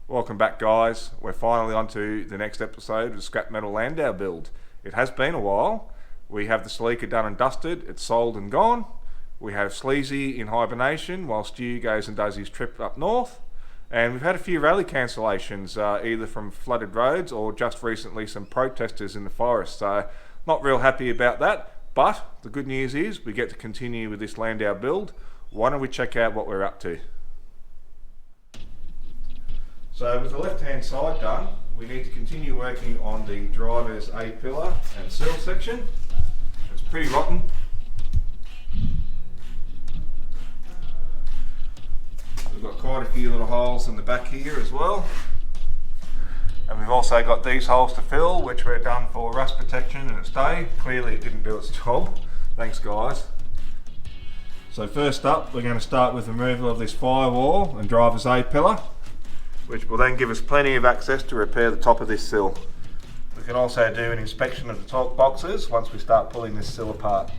Welcome back, guys. We're finally on to the next episode of the Scrap Metal Landau build. It has been a while. We have the Sleeker done and dusted. It's sold and gone. We have Sleazy in hibernation while Stu goes and does his trip up north. And we've had a few rally cancellations, either from flooded roads or just recently some protesters in the forest. So not real happy about that. But the good news is we get to continue with this Landau build. Why don't we check out what we're up to? So with the left-hand side done, we need to continue working on the driver's A-pillar and sill section. It's pretty rotten. We've got quite a few little holes in the back here as well. And we've also got these holes to fill, which were done for rust protection and its day. Clearly it didn't do its job. Thanks, guys. So first up, we're going to start with removal of this firewall and driver's A-pillar, which will then give us plenty of access to repair the top of this sill. We can also do an inspection of the top boxes once we start pulling this sill apart.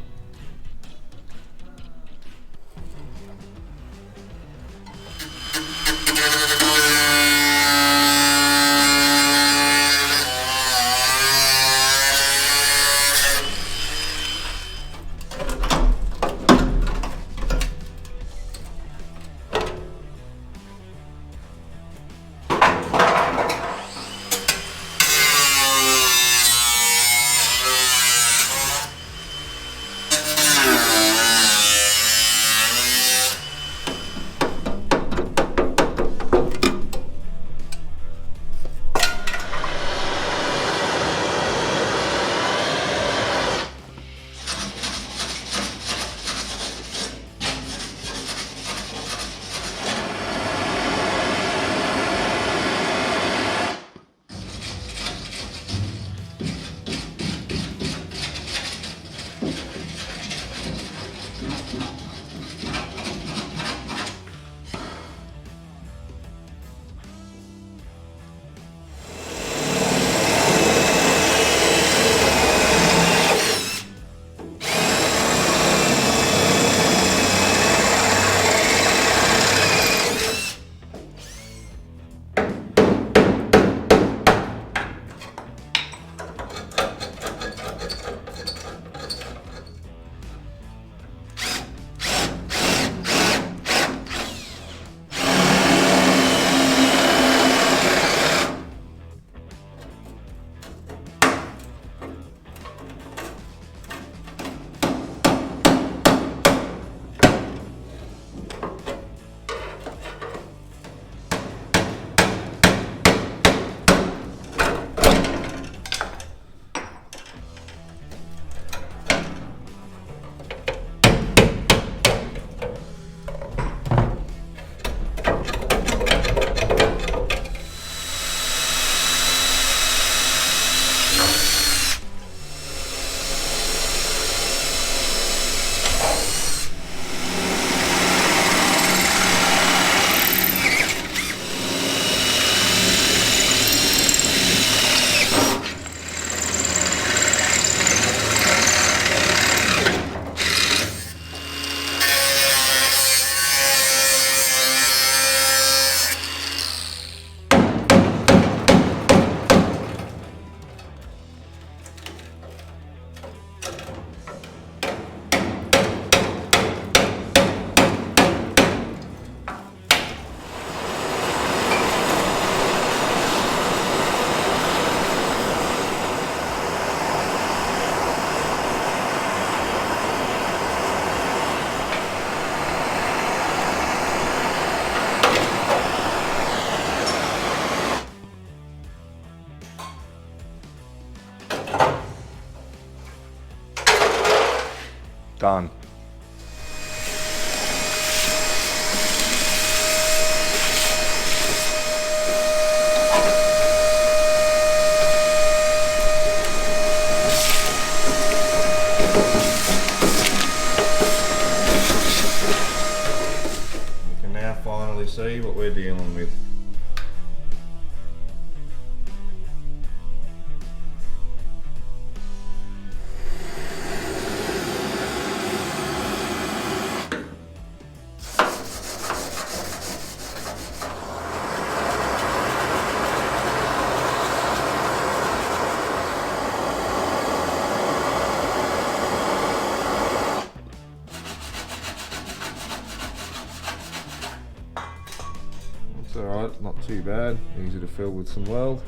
Done. finally see what we're dealing with. It's alright, not too bad, easy to fill with some weld.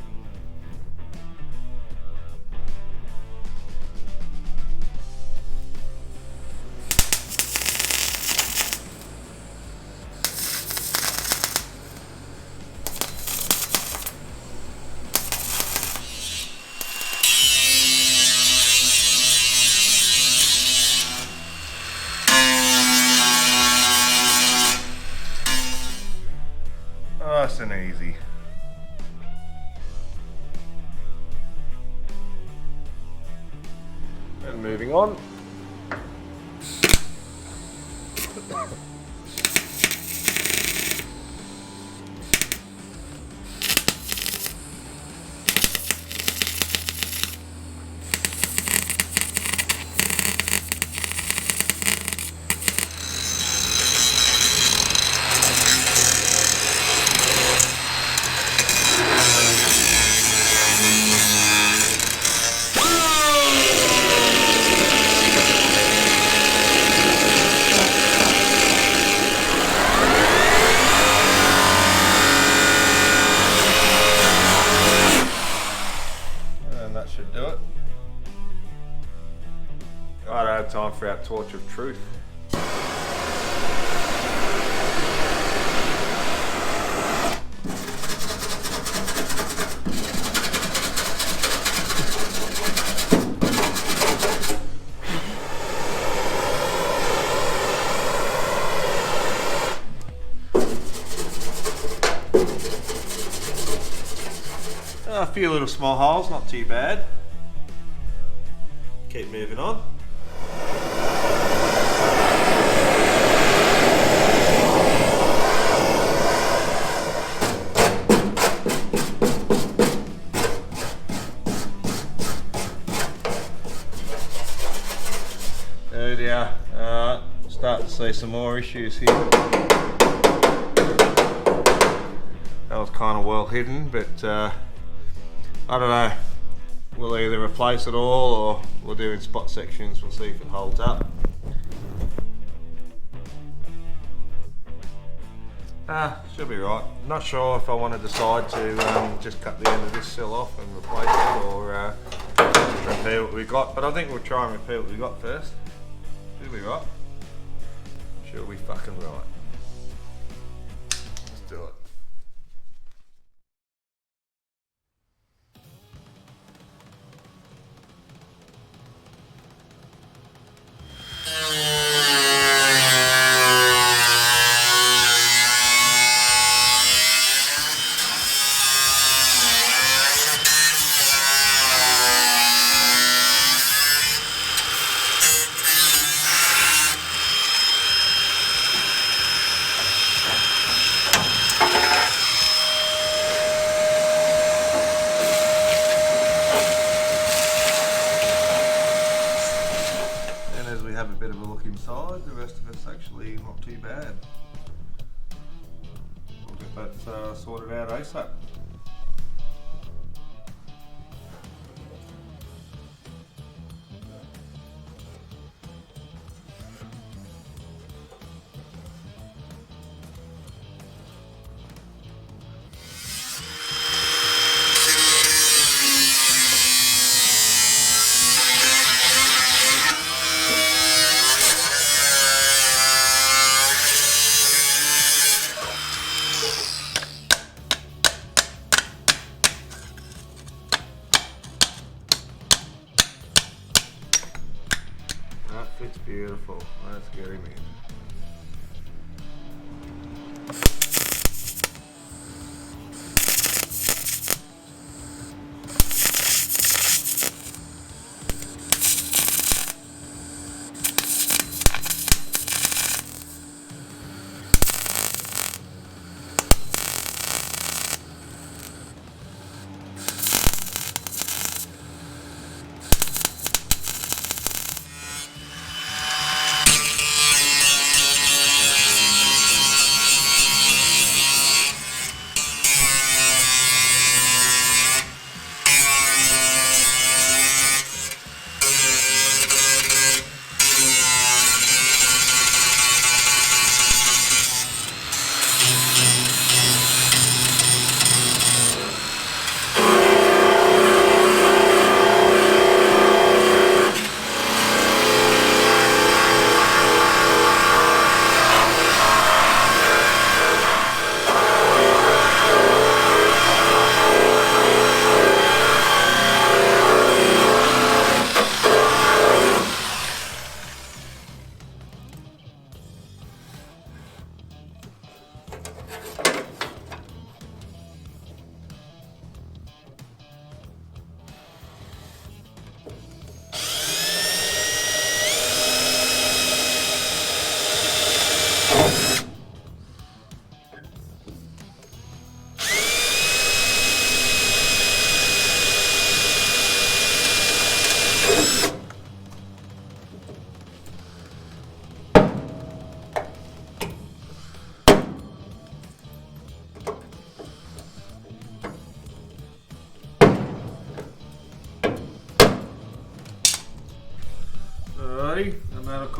Nice and easy. And moving on. Should do it. I don't have time for our torch of truth. A few little small holes, not too bad. Keep moving on. Oh dear, starting to see some more issues here. That was kind of well hidden, but I don't know, we'll either replace it all or we'll do in spot sections, we'll see if it holds up. Should be right. Not sure if I want to decide to just cut the end of this sill off and replace it or repair what we got, but I think we'll try and repair what we got first. Should be right. Should be fucking right. Let's do it. Have a bit of a look inside, the rest of it's actually not too bad. We'll get that sorted out ASAP.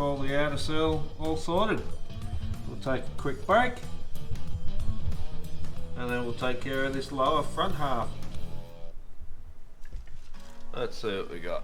all the outer sill all sorted. We'll take a quick break and then we'll take care of this lower front half. Let's see what we got.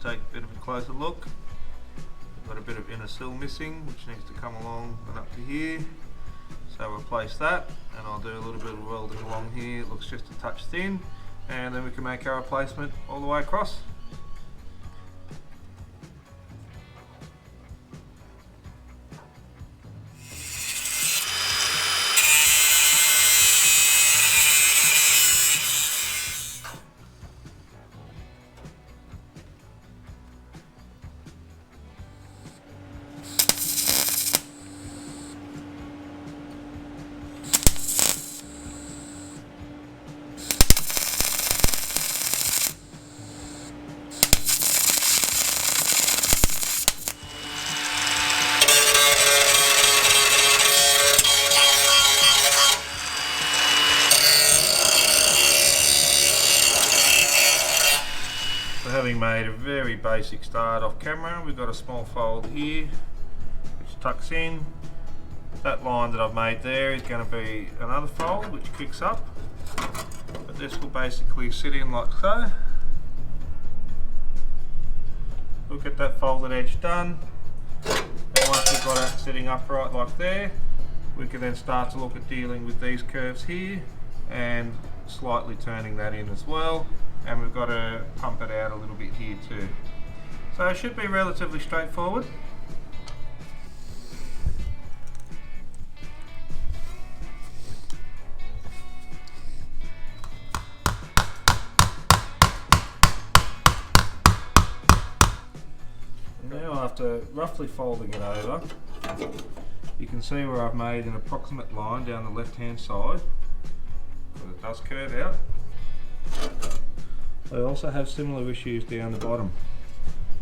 Take a bit of a closer look. We've got a bit of inner sill missing, which needs to come along and up to here. So we'll replace that, and I'll do a little bit of welding along here. It looks just a touch thin, and then we can make our replacement all the way across. Having made a very basic start off camera, we've got a small fold here which tucks in. That line that I've made there is going to be another fold which kicks up, but this will basically sit in like so. We'll get that folded edge done, and once we've got it sitting upright like there, we can then start to look at dealing with these curves here and slightly turning that in as well. And we've got to pump it out a little bit here too. So it should be relatively straightforward. Now, after roughly folding it over, you can see where I've made an approximate line down the left hand side, because it does curve out. I also have similar issues down the bottom.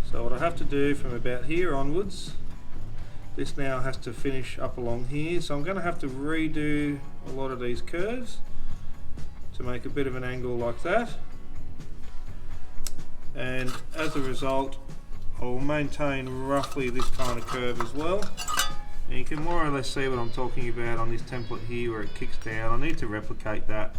So what I have to do from about here onwards, this now has to finish up along here, so I'm going to have to redo a lot of these curves to make a bit of an angle like that, and as a result I'll maintain roughly this kind of curve as well. And you can more or less see what I'm talking about on this template here where it kicks down. I need to replicate that.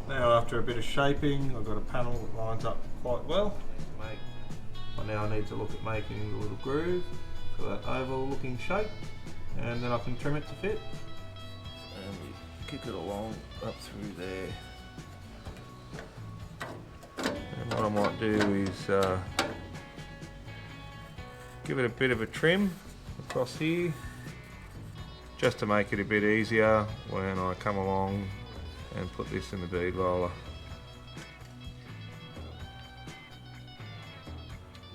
Now, after a bit of shaping, I've got a panel that lines up quite well. Now I need to look at making the little groove for that oval looking shape, and then I can trim it to fit. And we kick it along up through there. And what I might do is give it a bit of a trim across here, just to make it a bit easier when I come along and put this in the bead roller.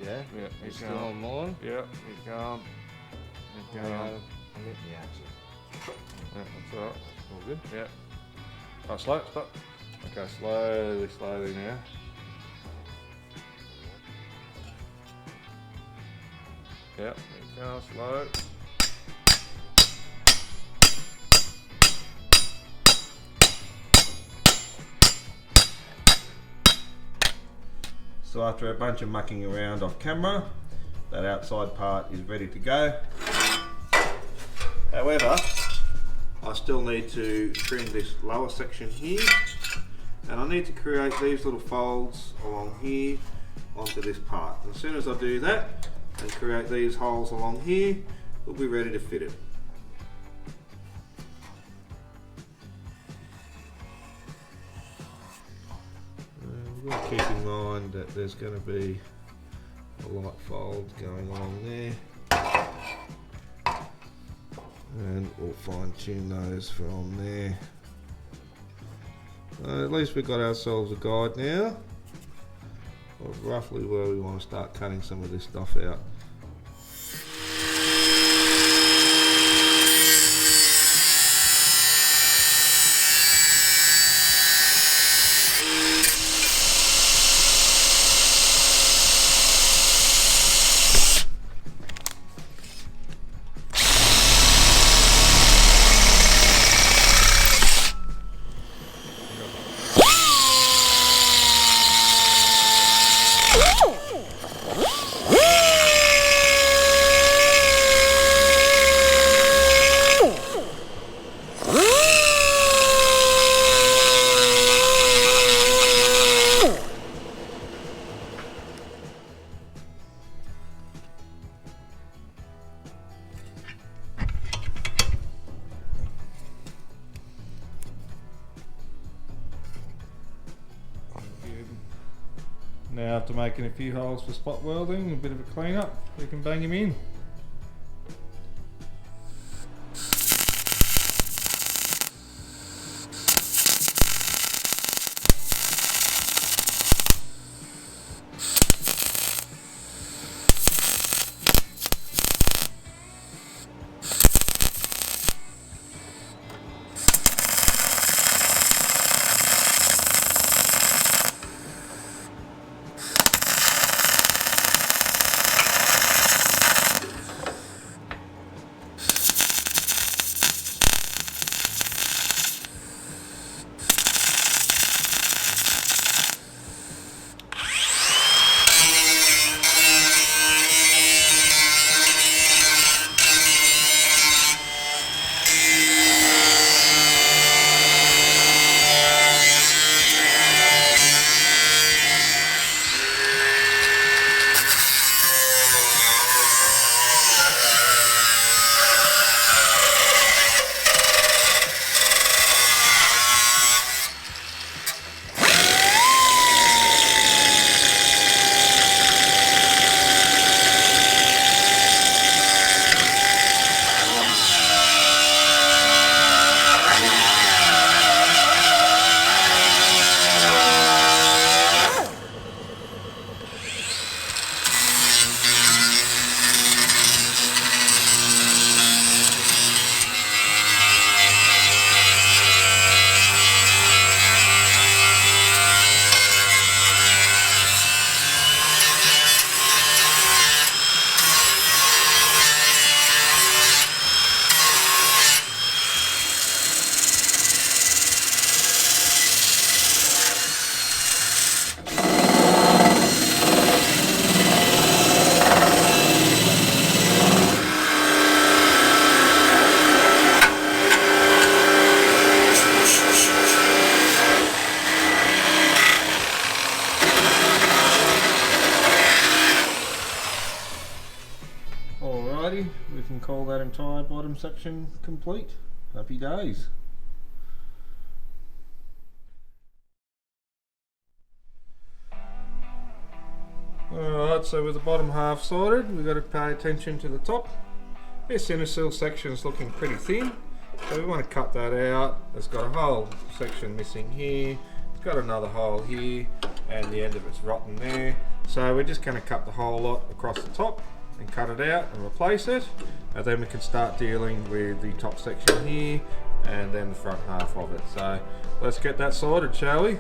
Yeah, he's still online. Yeah, he's going. He's going. I'll get the axle. Yeah, that's alright. All good? Yeah. Oh, slow, stop. Okay, slowly now. Yeah, he's going slow. So after a bunch of mucking around off camera, that outside part is ready to go. However, I still need to trim this lower section here, and I need to create these little folds along here onto this part. And as soon as I do that and create these holes along here, we'll be ready to fit it. We've got to keep in mind that there's going to be a light fold going along there, and we'll fine tune those from there At least we've got ourselves a guide now of roughly where we want to start cutting some of this stuff out. Now after making a few holes for spot welding, a bit of a clean up, we can bang him in. Alrighty, we can call that entire bottom section complete. Happy days. Alright, so with the bottom half sorted, we've got to pay attention to the top. This inner sill section is looking pretty thin, so we want to cut that out. It's got a whole section missing here, it's got another hole here, and the end of it's rotten there. So we're just going to cut the whole lot across the top and cut it out and replace it, and then we can start dealing with the top section here and then the front half of it. So let's get that sorted, shall we?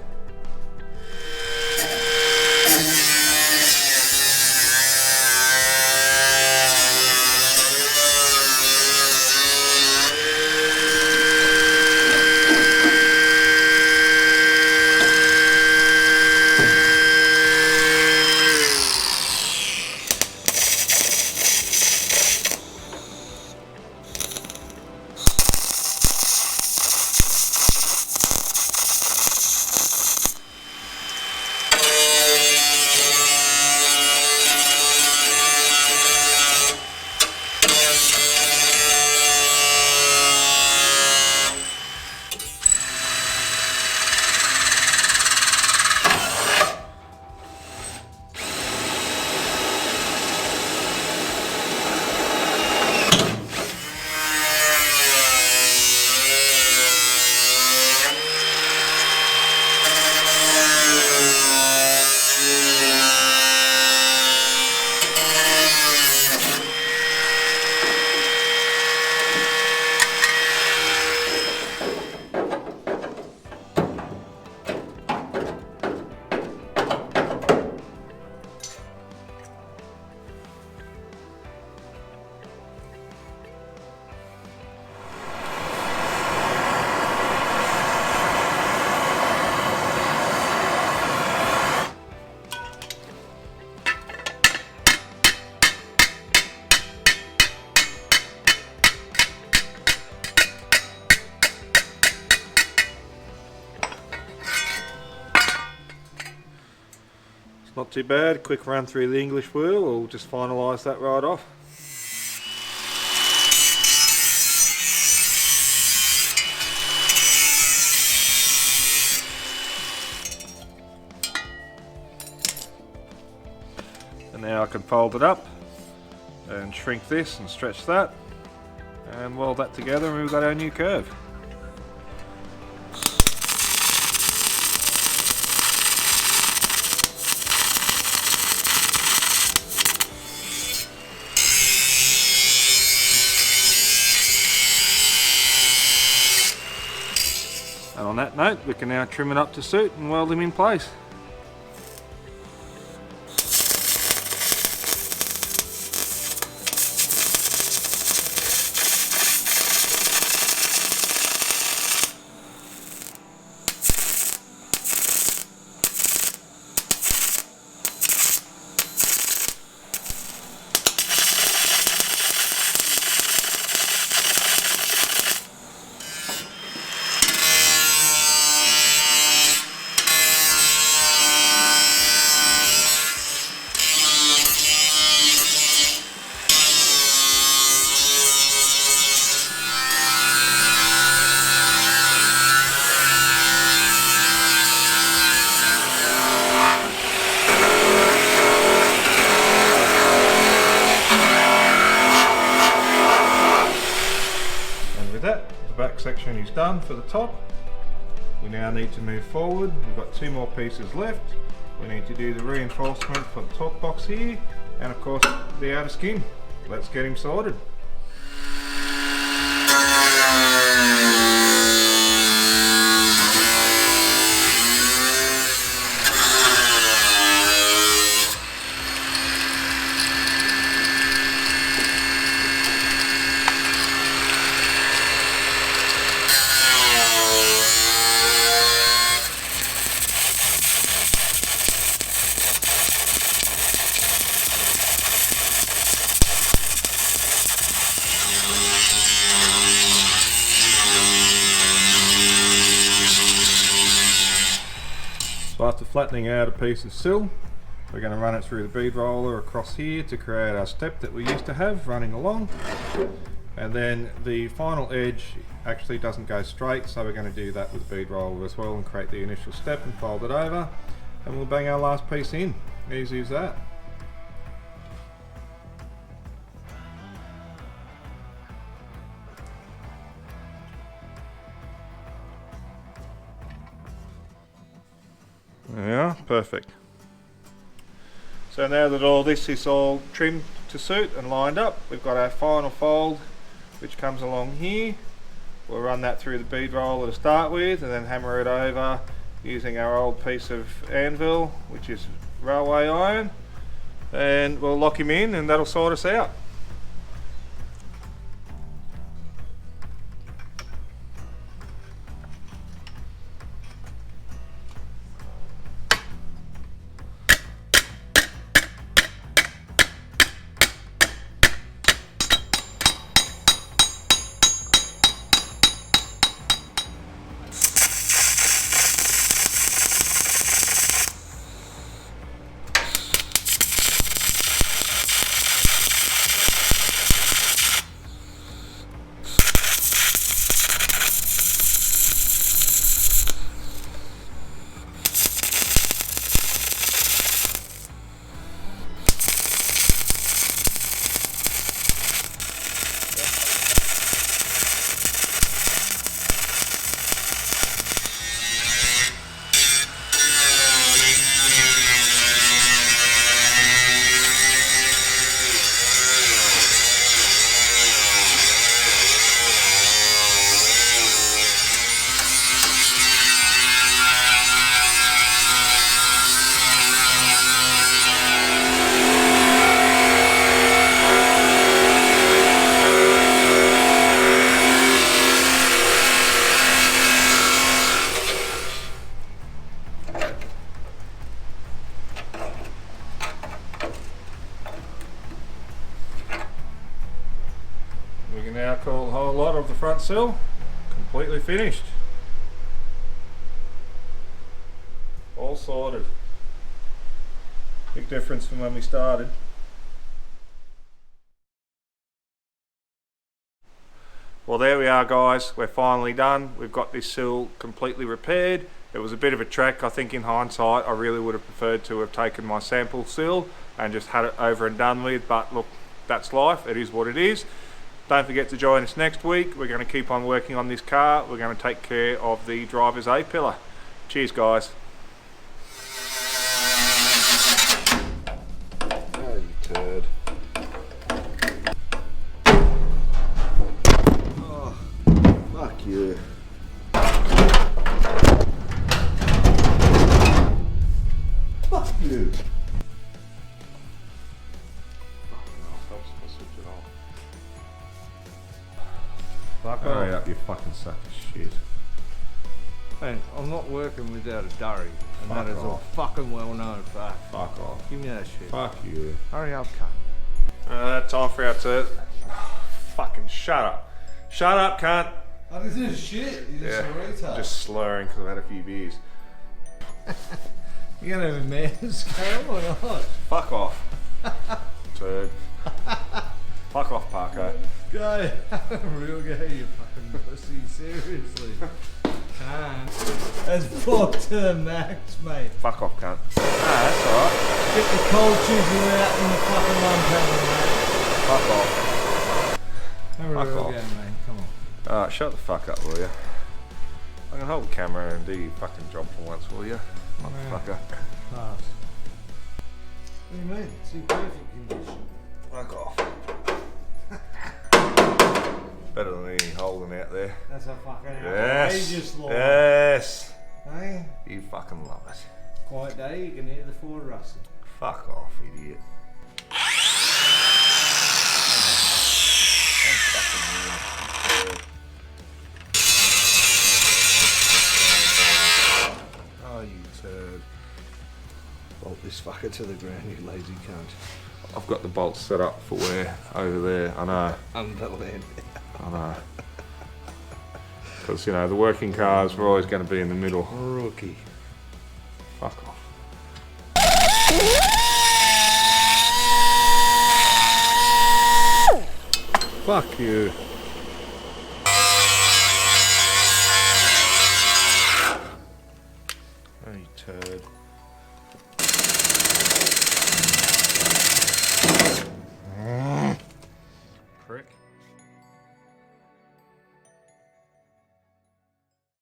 It's not too bad. Quick run through the English wheel, we'll just finalise that right off. And now I can fold it up and shrink this and stretch that and weld that together, and we've got our new curve. And on that note, we can now trim it up to suit and weld them in place. Section is done for the top. We now need to move forward. We've got 2 more pieces left. We need to do the reinforcement for the top box here, and of course the outer skin. Let's get him sorted. So after flattening out a piece of sill, we're going to run it through the bead roller across here to create our step that we used to have running along. And then the final edge actually doesn't go straight, so we're going to do that with the bead roller as well and create the initial step and fold it over, and we'll bang our last piece in. Easy as that. Yeah, perfect. So now that all this is all trimmed to suit and lined up, we've got our final fold which comes along here. We'll run that through the bead roller to start with and then hammer it over using our old piece of anvil, which is railway iron, and we'll lock him in and that'll sort us out. We can now call the whole lot of the front sill completely finished. All sorted. Big difference from when we started. Well, there we are, guys. We're finally done. We've got this sill completely repaired. It was a bit of a trek. I think in hindsight, I really would have preferred to have taken my sample sill and just had it over and done with. But look, that's life. It is what it is. Don't forget to join us next week. We're going to keep on working on this car. We're going to take care of the driver's A-pillar. Cheers, guys. Oh, you turd. Oh, fuck you. Fuck you. Fuck Hurry off. up, you fucking sack of shit. Man, I'm not working without a durry, and Fuck that is a off. fucking well-known fact. Fuck off. Give me that shit. Fuck you. Hurry up, cunt. Time for our turn. Fucking shut up. Shut up, cunt. I didn't do shit. You're Yeah, just a retard. just slurring because I've had a few beers. You're gonna have a man's scale or not? Fuck off. Turd. Fuck off, Parko. Go. Real go, you fucking pussy. Seriously. Can't. That's fucked to the max, mate. Fuck off, cunt. Ah, that's alright. Get the cold chisel out in the fucking lung panel, mate. Fuck off. Have a Fuck real off. go, mate. Come on. Alright, shut the fuck up, will you? I can hold the camera and do your fucking job for once, will you? Motherfucker. Pass. What do you mean? It's in perfect condition. Fuck off. Better than any holding out there. That's a fucking Yes. outrageous law. Yes. Hey? You fucking love it. Quiet day, you can hear the Ford rustling. Fuck off, idiot. Oh, you turd. Bolt this fucker to the ground, you lazy cunt. I've got the bolts set up for where over there. I know. Underland. I know. Because, you know, the working cars were always going to be in the middle. Rookie. Fuck off. Fuck you. Oh, you turd.